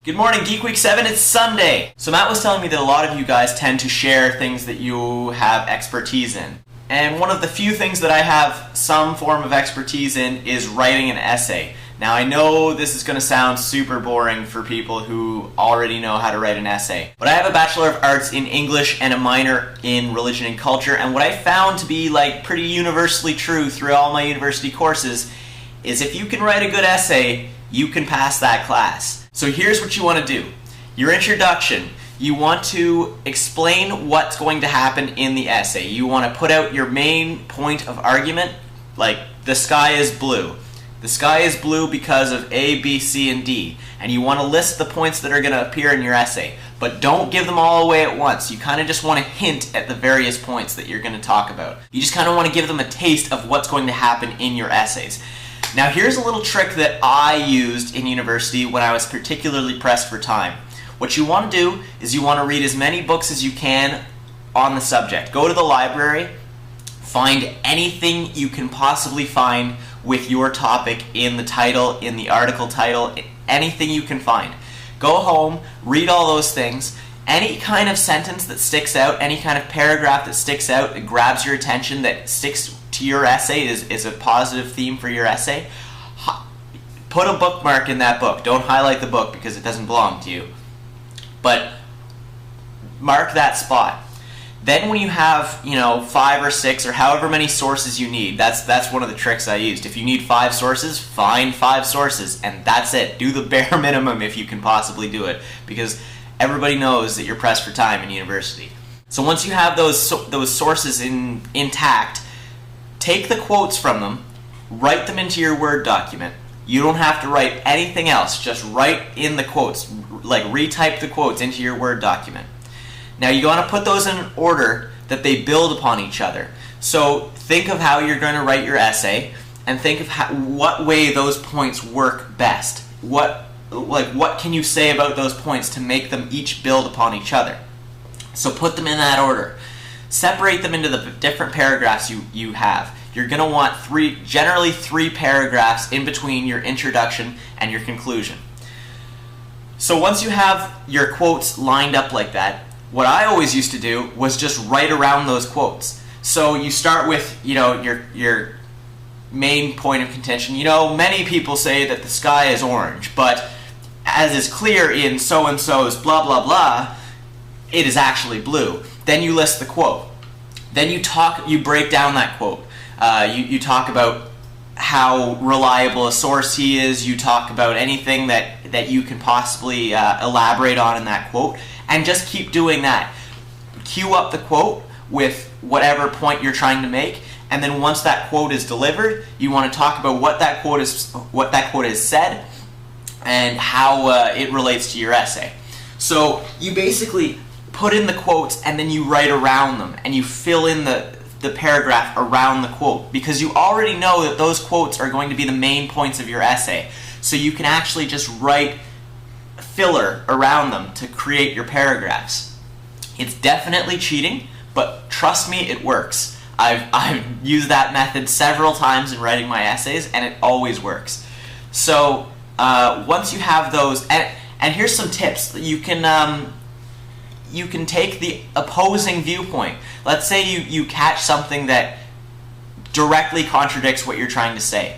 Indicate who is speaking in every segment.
Speaker 1: Good morning, Geek Week 7, it's Sunday! So Matt was telling me that a lot of you guys tend to share things that you have expertise in. And one of the few things that I have some form of expertise in is writing an essay. Now I know this is going to sound super boring for people who already know how to write an essay, but I have a Bachelor of Arts in English and a minor in Religion and Culture, and what I found to be pretty universally true through all my university courses is if you can write a good essay, you can pass that class. So here's what you want to do. Your introduction. You want to explain what's going to happen in the essay. You want to put out your main point of argument, like the sky is blue. The sky is blue because of A, B, C, and D. And you want to list the points that are going to appear in your essay. But don't give them all away at once. You kind of just want to hint at the various points that you're going to talk about. You just kind of want to give them a taste of what's going to happen in your essays. Now here's a little trick that I used in university when I was particularly pressed for time. What you want to do is you want to read as many books as you can on the subject. Go to the library, find anything you can possibly find with your topic in the title, in the article title, anything you can find. Go home, read all those things. Any kind of sentence that sticks out, any kind of paragraph that sticks out, that grabs your attention, that sticks to your essay, is a positive theme for your essay, put a bookmark in that book. Don't highlight the book because it doesn't belong to you. But mark that spot. Then when you have, 5 or 6 or however many sources you need, that's one of the tricks I used. If you need 5 sources, find 5 sources, and that's it. Do the bare minimum if you can possibly do it, because everybody knows that you're pressed for time in university. So once you have those sources intact, take the quotes from them, write them into your Word document. You don't have to write anything else, just write in the quotes, retype the quotes into your Word document. Now you want to put those in order that they build upon each other. So think of how you're going to write your essay, and think of what way those points work best. What can you say about those points to make them each build upon each other? So put them in that order. Separate them into the different paragraphs you have. You're going to want generally three paragraphs in between your introduction and your conclusion. So once you have your quotes lined up like that, what I always used to do was just write around those quotes. So you start with, your main point of contention. Many people say that the sky is orange, but as is clear in so-and-so's blah blah blah, it is actually blue. Then you list the quote. Then you break down that quote. You talk about how reliable a source he is. You talk about anything that you can possibly elaborate on in that quote, and just keep doing that. Cue up the quote with whatever point you're trying to make, and then once that quote is delivered, you want to talk about what that quote has said and how it relates to your essay. So you basically put in the quotes and then you write around them, and you fill in the paragraph around the quote, because you already know that those quotes are going to be the main points of your essay. So you can actually just write filler around them to create your paragraphs. It's definitely cheating, but trust me, it works. I've used that method several times in writing my essays, and it always works. So once you have those, and here's some tips. You can take the opposing viewpoint. Let's say you catch something that directly contradicts what you're trying to say.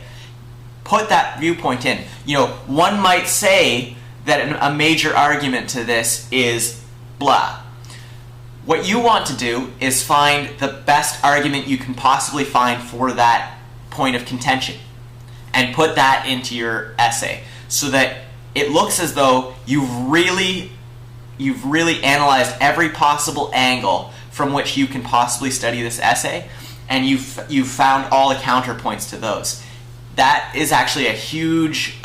Speaker 1: Put that viewpoint in. One might say that a major argument to this is blah. What you want to do is find the best argument you can possibly find for that point of contention, and put that into your essay, so that it looks as though you've really analyzed every possible angle from which you can possibly study this essay, and you've found all the counterpoints to those. That is actually a huge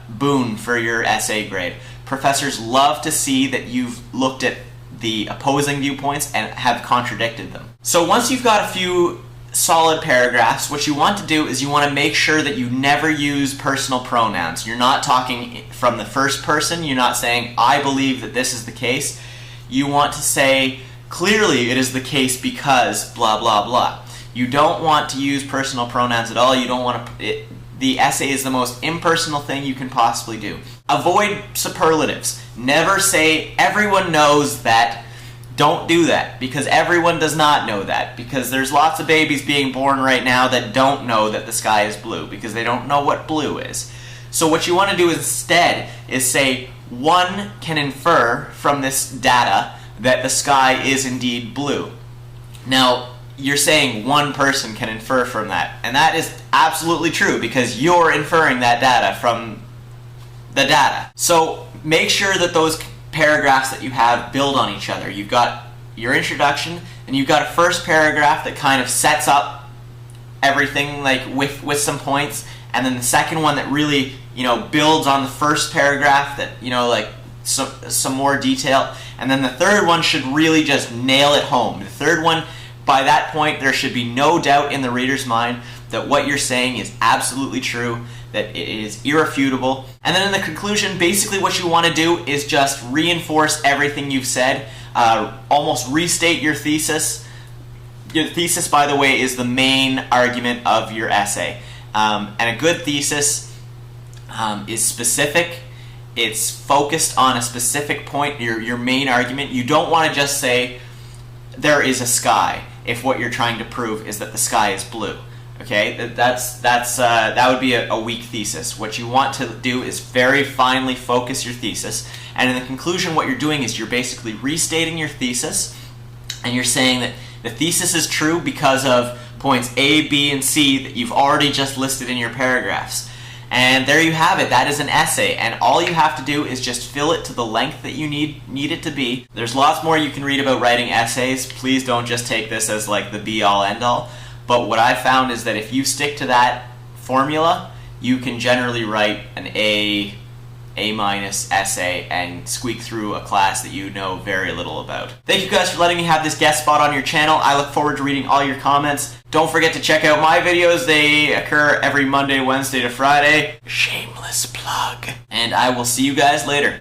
Speaker 1: boon for your essay grade. Professors love to see that you've looked at the opposing viewpoints and have contradicted them. So once you've got a few solid paragraphs, what you want to do is you want to make sure that you never use personal pronouns. You're not talking from the first person. You're not saying, I believe that this is the case. You want to say, clearly it is the case because blah blah blah. You don't want to use personal pronouns at all. You don't want to. The essay is the most impersonal thing you can possibly do. avoid superlatives. Never say everyone knows that. Don't do that, because everyone does not know that, because there's lots of babies being born right now that don't know that the sky is blue, because they don't know what blue is. So what you want to do instead is say, one can infer from this data that the sky is indeed blue. Now, you're saying one person can infer from that, and that is absolutely true, because you're inferring that data from the data. So make sure that those paragraphs that you have build on each other. You've got your introduction, and you've got a first paragraph that kind of sets up everything, like with some points, and then the second one that really, builds on the first paragraph, that, like some more detail, and then the third one should really just nail it home. The third one, by that point, there should be no doubt in the reader's mind that what you're saying is absolutely true, that it is irrefutable. And then in the conclusion, basically what you want to do is just reinforce everything you've said, almost restate your thesis. Your thesis, by the way, is the main argument of your essay. And a good thesis is specific. It's focused on a specific point, your main argument. You don't want to just say, there is a sky, if what you're trying to prove is that the sky is blue. Okay, that would be a weak thesis. What you want to do is very finely focus your thesis, and in the conclusion what you're doing is you're basically restating your thesis, and you're saying that the thesis is true because of points A, B, and C that you've already just listed in your paragraphs. And there you have it. That is an essay, and all you have to do is just fill it to the length that you need it to be. There's lots more you can read about writing essays. Please don't just take this as like the be-all, end-all. But what I found is that if you stick to that formula, you can generally write an A- essay and squeak through a class that you know very little about. Thank you guys for letting me have this guest spot on your channel. I look forward to reading all your comments. Don't forget to check out my videos. They occur every Monday, Wednesday to Friday. Shameless plug. And I will see you guys later.